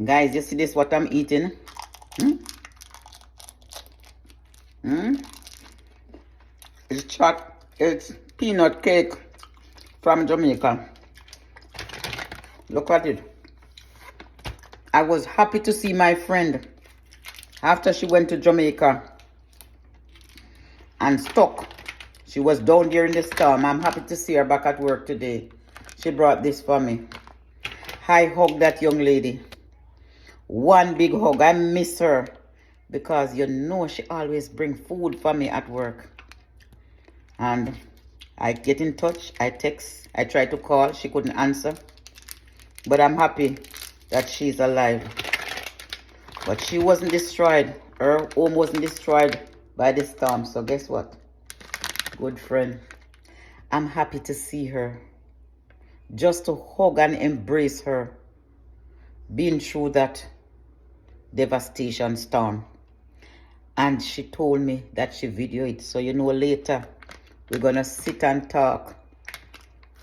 Guys, you see this what I'm eating? It's peanut cake from Jamaica. Look at it. I was happy to see my friend after she went to Jamaica and stuck. She was down there in the storm. I'm happy to see her back at work today. She brought this for me. I hug that young lady. One big hug. I miss her because you know she always bring food for me at work. And I get in touch, I text, I try to call, she couldn't answer. But I'm happy that she's alive. But she wasn't destroyed. Her home wasn't destroyed by the storm. So guess what? Good friend. I'm happy to see her. Just to hug and embrace her. Being through that devastation storm. And she told me that she videoed it. So you know later we're gonna sit and talk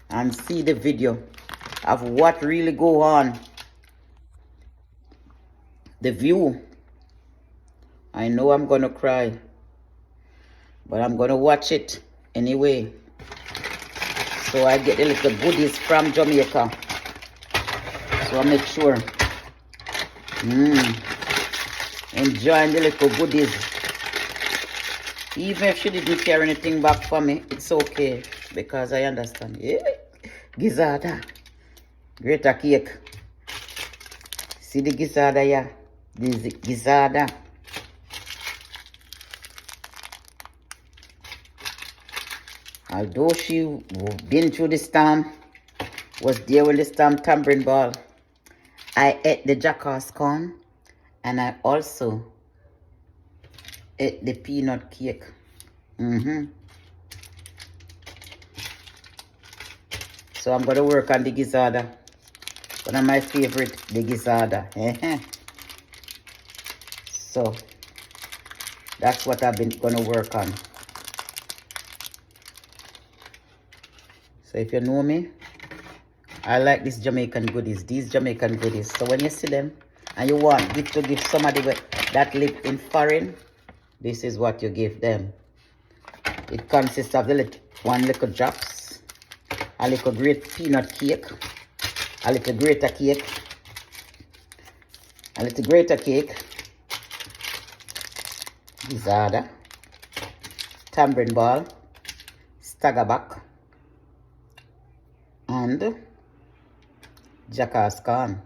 and see the video of what really go on. The view. I know I'm gonna cry, but I'm gonna watch it anyway. So I get a little goodies from Jamaica. So I make sure enjoying the little goodies. Even if she didn't carry anything back for me, it's okay because I understand. Yeah. Gizzarda. Greater cake. See the gizzarda here? This gizzarda. Although she been through the storm, was there when the storm tambourine ball, I ate the jackass corn and I also ate the peanut cake. So I'm going to work on the gizzarda. One of my favorite, the gizzarda. So that's what I've been going to work on. So if you know me, I like these Jamaican goodies. These Jamaican goodies. So when you see them and you want to give somebody that live in foreign, this is what you give them. It consists of the one little drops, a little great peanut cake, a little greater cake, a little greater cake, gizzarda, tambourine ball, staggerback, and jackass corn.